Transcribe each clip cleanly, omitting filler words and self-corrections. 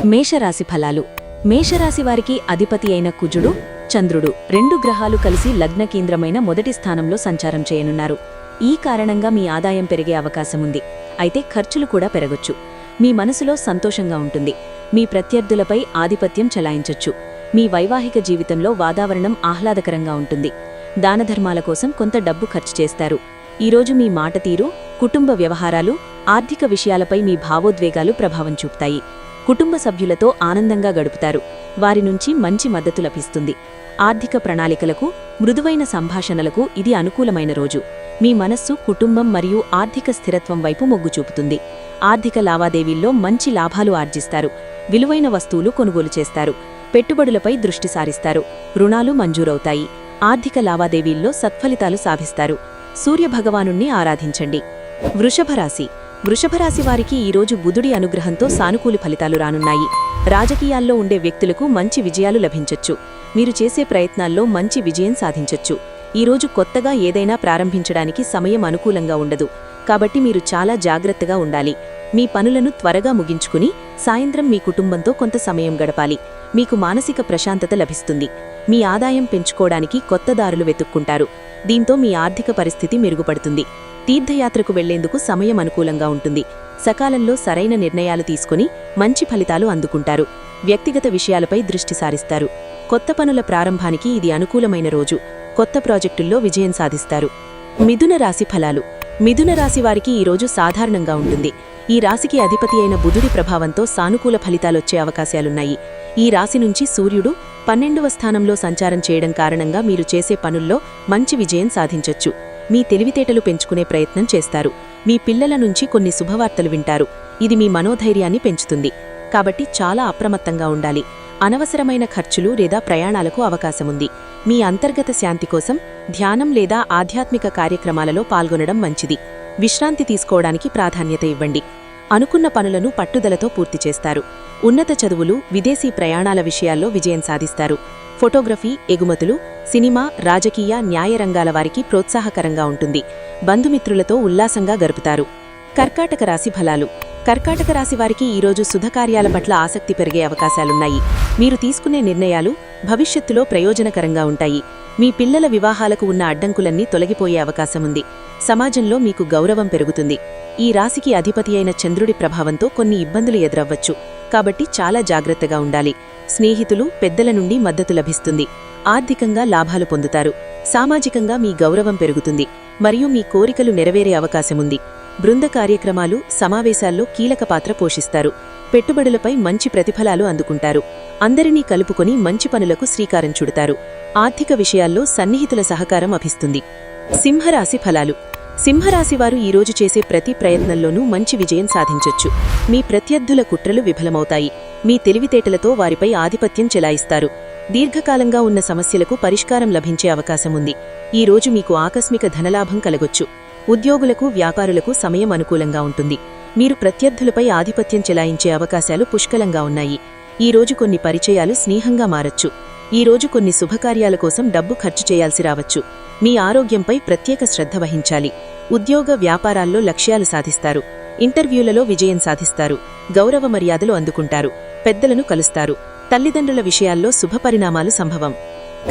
మేషరాశి ఫలాలు. మేషరాశి వారికి అధిపతి అయిన కుజుడు, చంద్రుడు రెండు గ్రహాలు కలిసి లగ్న కేంద్రమైన మొదటి స్థానంలో సంచారం చేయనున్నారు. ఈ కారణంగా మీ ఆదాయం పెరిగే అవకాశముంది. అయితే ఖర్చులు కూడా పెరగొచ్చు. మీ మనసులో సంతోషంగా ఉంటుంది. మీ ప్రత్యర్థులపై ఆధిపత్యం చెలాయించొచ్చు. మీ వైవాహిక జీవితంలో వాతావరణం ఆహ్లాదకరంగా ఉంటుంది. దానధర్మాల కోసం కొంత డబ్బు ఖర్చు చేస్తారు. ఈరోజు మీ మాట తీరు, కుటుంబ వ్యవహారాలు, ఆర్థిక విషయాలపై మీ భావోద్వేగాలు ప్రభావం చూపుతాయి. కుటుంబ సభ్యులతో ఆనందంగా గడుపుతారు. వారి నుంచి మంచి మద్దతు లభిస్తుంది. ఆర్థిక ప్రణాళికలకు, మృదువైన సంభాషణలకు ఇది అనుకూలమైన రోజు. మీ మనస్సు కుటుంబం మరియు ఆర్థిక స్థిరత్వం వైపు మొగ్గు చూపుతుంది. ఆర్థిక లావాదేవీల్లో మంచి లాభాలు ఆర్జిస్తారు. విలువైన వస్తువులు కొనుగోలు చేస్తారు. పెట్టుబడులపై దృష్టి సారిస్తారు. రుణాలు మంజూరవుతాయి. ఆర్థిక లావాదేవీల్లో సత్ఫలితాలు సాధిస్తారు. సూర్యభగవానుణ్ణి ఆరాధించండి. వృషభరాశి. వృషభరాశి వారికి ఈరోజు బుధుడి అనుగ్రహంతో సానుకూల ఫలితాలు రానున్నాయి. రాజకీయాల్లో ఉండే వ్యక్తులకు మంచి విజయాలు లభించొచ్చు. మీరు చేసే ప్రయత్నాల్లో మంచి విజయం సాధించొచ్చు. ఈరోజు కొత్తగా ఏదైనా ప్రారంభించడానికి సమయం అనుకూలంగా ఉండదు. కాబట్టి మీరు చాలా జాగ్రత్తగా ఉండాలి. మీ పనులను త్వరగా ముగించుకుని సాయంత్రం మీ కుటుంబంతో కొంత సమయం గడపాలి. మీకు మానసిక ప్రశాంతత లభిస్తుంది. మీ ఆదాయం పెంచుకోవడానికి కొత్త దారులు వెతుక్కుంటారు. దీంతో మీ ఆర్థిక పరిస్థితి మెరుగుపడుతుంది. తీర్థయాత్రకు వెళ్లేందుకు సమయం అనుకూలంగా ఉంటుంది. సకాలంలో సరైన నిర్ణయాలు తీసుకుని మంచి ఫలితాలు అందుకుంటారు. వ్యక్తిగత విషయాలపై దృష్టి సారిస్తారు. కొత్త పనుల ప్రారంభానికి ఇది అనుకూలమైన రోజు. కొత్త ప్రాజెక్టుల్లో విజయం సాధిస్తారు. మిథున రాశి ఫలాలు. మిథున రాశి వారికి ఈరోజు సాధారణంగా ఉంటుంది. ఈ రాశికి అధిపతి అయిన బుధుడి ప్రభావంతో సానుకూల ఫలితాలొచ్చే అవకాశాలున్నాయి. ఈ రాశి నుంచి సూర్యుడు 12వ స్థానంలో సంచారం చేయడం కారణంగా మీరు చేసే పనుల్లో మంచి విజయం సాధించొచ్చు. మీ తెలివితేటలు పెంచుకునే ప్రయత్నం చేస్తారు. మీ పిల్లల నుంచి కొన్ని శుభవార్తలు వింటారు. ఇది మీ మనోధైర్యాన్ని పెంచుతుంది. కాబట్టి చాలా అప్రమత్తంగా ఉండాలి. అనవసరమైన ఖర్చులు లేదా ప్రయాణాలకు అవకాశముంది. మీ అంతర్గత శాంతి కోసం ధ్యానం లేదా ఆధ్యాత్మిక కార్యక్రమాలలో పాల్గొనడం మంచిది. విశ్రాంతి తీసుకోవడానికి ప్రాధాన్యత ఇవ్వండి. అనుకున్న పనులను పట్టుదలతో పూర్తి చేస్తారు. ఉన్నత చదువులు, విదేశీ ప్రయాణాల విషయాల్లో విజయం సాధిస్తారు. ఫోటోగ్రఫీ, ఎగుమతులు, సినిమా, రాజకీయ, న్యాయ రంగాల వారికి ప్రోత్సాహకరంగా ఉంటుంది. బంధుమిత్రులతో ఉల్లాసంగా గడుపుతారు. కర్కాటక రాశి ఫలాలు. కర్కాటక రాశి వారికి ఈరోజు శుభకార్యాల పట్ల ఆసక్తి పెరిగే అవకాశాలున్నాయి. మీరు తీసుకునే నిర్ణయాలు భవిష్యత్తులో ప్రయోజనకరంగా ఉంటాయి. మీ పిల్లల వివాహాలకు ఉన్న అడ్డంకులన్నీ తొలగిపోయే అవకాశముంది. సమాజంలో మీకు గౌరవం పెరుగుతుంది. ఈ రాశికి అధిపతి అయిన చంద్రుడి ప్రభావంతో కొన్ని ఇబ్బందులు ఎదురవ్వచ్చు. కాబట్టి చాలా జాగ్రత్తగా ఉండాలి. స్నేహితులు, పెద్దల నుండి మద్దతు లభిస్తుంది. ఆర్థికంగా లాభాలు పొందుతారు. సామాజికంగా మీ గౌరవం పెరుగుతుంది మరియు మీ కోరికలు నెరవేరే అవకాశముంది. బృంద కార్యక్రమాలు, సమావేశాల్లో కీలక పాత్ర పోషిస్తారు. పెట్టుబడులపై మంచి ప్రతిఫలాలు అందుకుంటారు. అందరినీ కలుపుకొని మంచి పనులకు శ్రీకారం చుడతారు. ఆర్థిక విషయాల్లో సన్నిహితుల సహకారం అభిస్తుంది. సింహరాశి ఫలాలు. సింహరాశివారు ఈరోజు చేసే ప్రతి ప్రయత్నంలోనూ మంచి విజయం సాధించొచ్చు. మీ ప్రత్యర్థుల కుట్రలు విఫలమవుతాయి. మీ తెలివితేటలతో వారిపై ఆధిపత్యం చెలాయిస్తారు. దీర్ఘకాలంగా ఉన్న సమస్యలకు పరిష్కారం లభించే అవకాశముంది. ఈరోజు మీకు ఆకస్మిక ధనలాభం కలగొచ్చు. ఉద్యోగులకు, వ్యాపారులకు సమయం అనుకూలంగా ఉంటుంది. మీరు ప్రత్యర్థులపై ఆధిపత్యం చెలాయించే అవకాశాలు పుష్కలంగా ఉన్నాయి. ఈరోజు కొన్ని పరిచయాలు స్నేహంగా మారచ్చు. ఈరోజు కొన్ని శుభకార్యాల కోసం డబ్బు ఖర్చు చేయాల్సి రావచ్చు. మీ ఆరోగ్యంపై ప్రత్యేక శ్రద్ధ వహించాలి. ఉద్యోగ, వ్యాపారాల్లో లక్ష్యాలు సాధిస్తారు. ఇంటర్వ్యూలలో విజయం సాధిస్తారు. గౌరవ మర్యాదలు అందుకుంటారు. పెద్దలను కలుస్తారు. తల్లిదండ్రుల విషయాల్లో శుభపరిణామాలు సంభవం.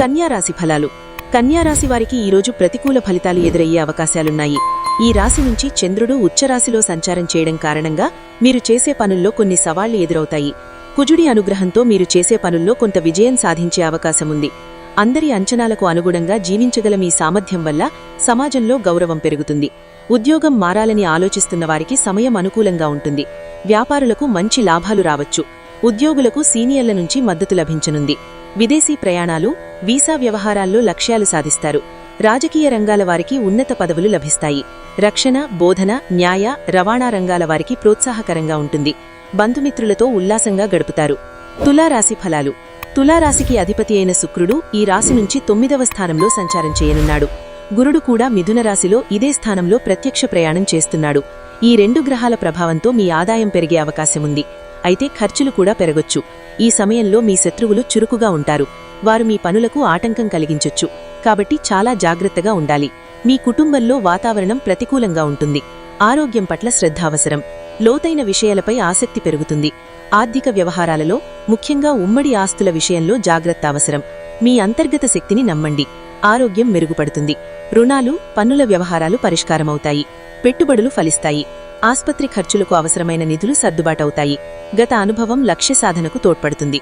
కన్యారాశి ఫలాలు. కన్యారాశి వారికి ఈరోజు ప్రతికూల ఫలితాలు ఎదురయ్యే అవకాశాలున్నాయి. ఈ రాశి నుంచి చంద్రుడు ఉచ్చరాశిలో సంచారం చేయడం కారణంగా మీరు చేసే పనుల్లో కొన్ని సవాళ్లు ఎదురవుతాయి. కుజుడి అనుగ్రహంతో మీరు చేసే పనుల్లో కొంత విజయం సాధించే అవకాశముంది. అందరి అంచనాలకు అనుగుణంగా జీవించగల మీ సామర్థ్యం వల్ల సమాజంలో గౌరవం పెరుగుతుంది. ఉద్యోగం మారాలని ఆలోచిస్తున్న వారికి సమయం అనుకూలంగా ఉంటుంది. వ్యాపారులకు మంచి లాభాలు రావచ్చు. ఉద్యోగులకు సీనియర్ల నుంచి మద్దతు లభించనుంది. విదేశీ ప్రయాణాలు, వీసా వ్యవహారాల్లో లక్ష్యాలు సాధిస్తారు. రాజకీయ రంగాల వారికి ఉన్నత పదవులు లభిస్తాయి. రక్షణ, బోధన, న్యాయ, రవాణా రంగాల వారికి ప్రోత్సాహకరంగా ఉంటుంది. బంధుమిత్రులతో ఉల్లాసంగా గడుపుతారు. తులారాశి ఫలాలు. తులారాశికి అధిపతి అయిన శుక్రుడు ఈ రాశి నుంచి 9వ స్థానంలో సంచారం చేయనున్నాడు. గురుడు కూడా మిథున రాశిలో ఇదే స్థానంలో ప్రత్యక్ష ప్రయాణం చేస్తున్నాడు. ఈ రెండు గ్రహాల ప్రభావంతో మీ ఆదాయం పెరిగే అవకాశముంది. అయితే ఖర్చులు కూడా పెరగొచ్చు. ఈ సమయంలో మీ శత్రువులు చురుకుగా ఉంటారు. వారు మీ పనులకు ఆటంకం కలిగించొచ్చు. కాబట్టి చాలా జాగ్రత్తగా ఉండాలి. మీ కుటుంబంలో వాతావరణం ప్రతికూలంగా ఉంటుంది. ఆరోగ్యం పట్ల శ్రద్ధ అవసరం. లోతైన విషయాలపై ఆసక్తి పెరుగుతుంది. ఆర్థిక వ్యవహారాలలో, ముఖ్యంగా ఉమ్మడి ఆస్తుల విషయంలో జాగ్రత్త అవసరం. మీ అంతర్గత శక్తిని నమ్మండి. ఆరోగ్యం మెరుగుపడుతుంది. రుణాలు, పన్నుల వ్యవహారాలు పరిష్కారమవుతాయి. పెట్టుబడులు ఫలిస్తాయి. ఆస్పత్రి ఖర్చులకు అవసరమైన నిధులు సర్దుబాటవుతాయి. గత అనుభవం లక్ష్య సాధనకు తోడ్పడుతుంది.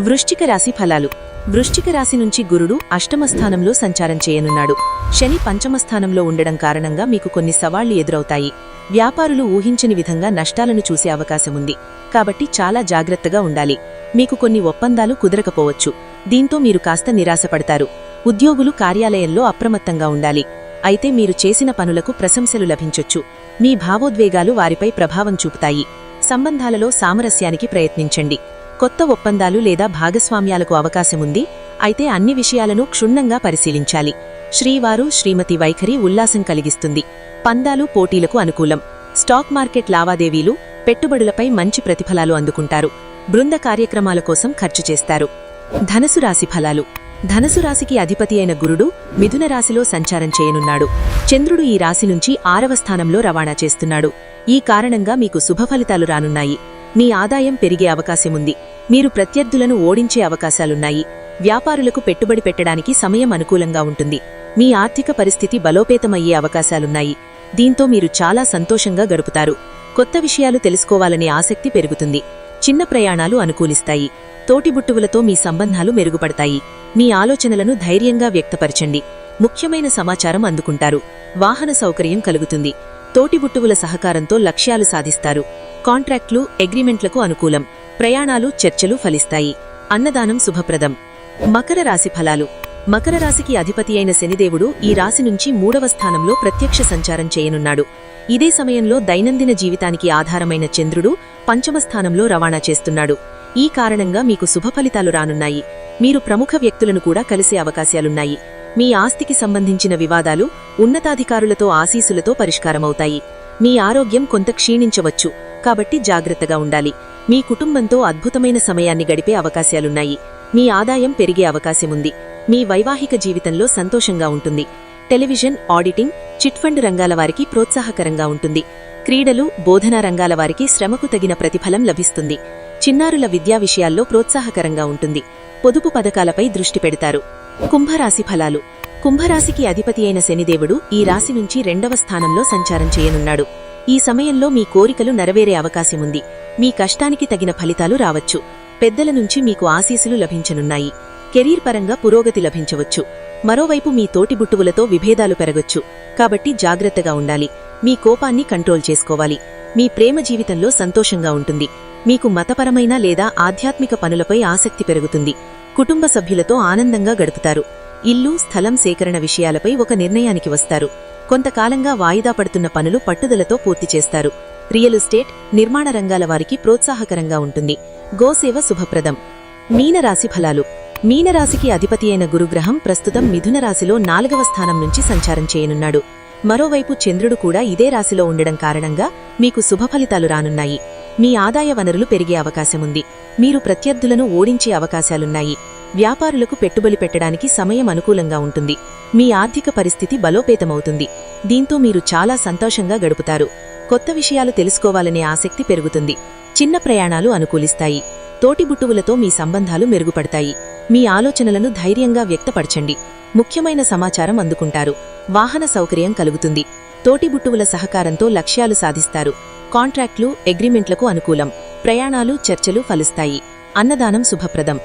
వృశ్చిక రాశి ఫలాలు. వృశ్చిక రాశి నుంచి గురుడు అష్టమ స్థానంలో సంచారం చేయనున్నాడు. శని పంచమ స్థానంలో ఉండడం కారణంగా మీకు కొన్ని సవాళ్లు ఎదురవుతాయి. వ్యాపారులు ఊహించని విధంగా నష్టాలను చూసే అవకాశముంది. కాబట్టి చాలా జాగ్రత్తగా ఉండాలి. మీకు కొన్ని ఒప్పందాలు కుదరకపోవచ్చు. దీంతో మీరు కాస్త నిరాశపడతారు. ఉద్యోగులు కార్యాలయంలో అప్రమత్తంగా ఉండాలి. అయితే మీరు చేసిన పనులకు ప్రశంసలు లభించొచ్చు. మీ భావోద్వేగాలు వారిపై ప్రభావం చూపుతాయి. సంబంధాలలో సామరస్యానికి ప్రయత్నించండి. కొత్త ఒప్పందాలు లేదా భాగస్వామ్యాలకు అవకాశముంది. అయితే అన్ని విషయాలను క్షుణ్ణంగా పరిశీలించాలి. శ్రీవారు, శ్రీమతి వైఖరి ఉల్లాసం కలిగిస్తుంది. పందాలు, పోటీలకు అనుకూలం. స్టాక్ మార్కెట్ లావాదేవీలు, పెట్టుబడులపై మంచి ప్రతిఫలాలు అందుకుంటారు. బృంద కార్యక్రమాల కోసం ఖర్చు చేస్తారు. ధనుసు రాశి ఫలాలు. ధనుసు రాశికి అధిపతి అయిన గురుడు మిథున రాశిలో సంచారం చేయనున్నాడు. చంద్రుడు ఈ రాశి నుంచి 6వ స్థానంలో రవాణా చేస్తున్నాడు. ఈ కారణంగా మీకు శుభఫలితాలు రానున్నాయి. మీ ఆదాయం పెరిగే అవకాశముంది. మీరు ప్రత్యర్థులను ఓడించే అవకాశాలున్నాయి. వ్యాపారులకు పెట్టుబడి పెట్టడానికి సమయం అనుకూలంగా ఉంటుంది. మీ ఆర్థిక పరిస్థితి బలోపేతమయ్యే అవకాశాలున్నాయి. దీంతో మీరు చాలా సంతోషంగా గడుపుతారు. కొత్త విషయాలు తెలుసుకోవాలనే ఆసక్తి పెరుగుతుంది. చిన్న ప్రయాణాలు అనుకూలిస్తాయి. తోటిబుట్టువులతో మీ సంబంధాలు మెరుగుపడతాయి. మీ ఆలోచనలను ధైర్యంగా వ్యక్తపరచండి. ముఖ్యమైన సమాచారం అందుకుంటారు. వాహన సౌకర్యం కలుగుతుంది. తోటిబుట్టువుల సహకారంతో లక్ష్యాలు సాధిస్తారు. కాంట్రాక్ట్లు, అగ్రిమెంట్లకు అనుకూలం. ప్రయాణాలు, చర్చలు ఫలిస్తాయి. అన్నదానం శుభప్రదం. మకర రాశి ఫలాలు. మకర రాశికి అధిపతి అయిన శనిదేవుడు ఈ రాశి నుంచి 3వ స్థానంలో ప్రత్యక్ష సంచారం చేయనున్నాడు. ఇదే సమయంలో దైనందిన జీవితానికి ఆధారమైన చంద్రుడు పంచమ స్థానంలో రవాణా చేస్తున్నాడు. ఈ కారణంగా మీకు శుభఫలితాలు రానున్నాయి. మీరు ప్రముఖ వ్యక్తులను కూడా కలిసే అవకాశాలున్నాయి. మీ ఆస్తికి సంబంధించిన వివాదాలు ఉన్నతాధికారులతో ఆశీస్సులతో పరిష్కారమవుతాయి. మీ ఆరోగ్యం కొంత క్షీణించవచ్చు. కాబట్టి జాగ్రత్తగా ఉండాలి. మీ కుటుంబంతో అద్భుతమైన సమయాన్ని గడిపే అవకాశాలున్నాయి. మీ ఆదాయం పెరిగే అవకాశముంది. మీ వైవాహిక జీవితంలో సంతోషంగా ఉంటుంది. టెలివిజన్, ఆడిటింగ్, చిట్ ఫండ్ రంగాల వారికి ప్రోత్సాహకరంగా ఉంటుంది. క్రీడలు, బోధనా రంగాల వారికి శ్రమకు తగిన ప్రతిఫలం లభిస్తుంది. చిన్నారుల విద్యా విషయాల్లో ప్రోత్సాహకరంగా ఉంటుంది. పొదుపు పథకాలపై దృష్టి పెడతారు. కుంభరాశి ఫలాలు. కుంభరాశికి అధిపతి అయిన శనిదేవుడు ఈ రాశి నుంచి 2వ స్థానంలో సంచారం చేయనున్నాడు. ఈ సమయంలో మీ కోరికలు నెరవేరే అవకాశముంది. మీ కష్టానికి తగిన ఫలితాలు రావచ్చు. పెద్దల నుంచి మీకు ఆశీస్సులు లభించనున్నాయి. కెరీర్ పరంగా పురోగతి లభించవచ్చు. మరోవైపు మీ తోటిబుట్టువులతో విభేదాలు పెరగొచ్చు. కాబట్టి జాగ్రత్తగా ఉండాలి. మీ కోపాన్ని కంట్రోల్ చేసుకోవాలి. మీ ప్రేమ జీవితంలో సంతోషంగా ఉంటుంది. మీకు మతపరమైన లేదా ఆధ్యాత్మిక పనులపై ఆసక్తి పెరుగుతుంది. కుటుంబ సభ్యులతో ఆనందంగా గడుపుతారు. ఇల్లు, స్థలం సేకరణ విషయాలపై ఒక నిర్ణయానికి వస్తారు. కొంతకాలంగా వాయిదా పడుతున్న పనులు పట్టుదలతో పూర్తి చేస్తారు. రియల్ ఎస్టేట్, నిర్మాణ రంగాల వారికి ప్రోత్సాహకరంగా ఉంటుంది. గోసేవ శుభప్రదం. మీనరాశి ఫలాలు. మీనరాశికి అధిపతి అయిన గురుగ్రహం ప్రస్తుతం మిథున రాశిలో 4వ స్థానం నుంచి సంచారం చేయనున్నాడు. మరోవైపు చంద్రుడు కూడా ఇదే రాశిలో ఉండడం కారణంగా మీకు శుభఫలితాలు రానున్నాయి. మీ ఆదాయ వనరులు పెరిగే అవకాశముంది. మీరు ప్రత్యర్థులను ఓడించే అవకాశాలున్నాయి. వ్యాపారులకు పెట్టుబడి పెట్టడానికి సమయం అనుకూలంగా ఉంటుంది. మీ ఆర్థిక పరిస్థితి బలోపేతమవుతుంది. దీంతో మీరు చాలా సంతోషంగా గడుపుతారు. కొత్త విషయాలు తెలుసుకోవాలనే ఆసక్తి పెరుగుతుంది. చిన్న ప్రయాణాలు అనుకూలిస్తాయి. తోటిబుట్టువులతో మీ సంబంధాలు మెరుగుపడతాయి. మీ ఆలోచనలను ధైర్యంగా వ్యక్తపరచండి. ముఖ్యమైన సమాచారం అందుకుంటారు. వాహన సౌకర్యం కలుగుతుంది. తోటిబుట్టువుల సహకారంతో లక్ష్యాలు సాధిస్తారు. కాంట్రాక్ట్లు, అగ్రిమెంట్లకు అనుకూలం. ప్రయాణాలు, చర్చలు ఫలిస్తాయి. అన్నదానం శుభప్రదం.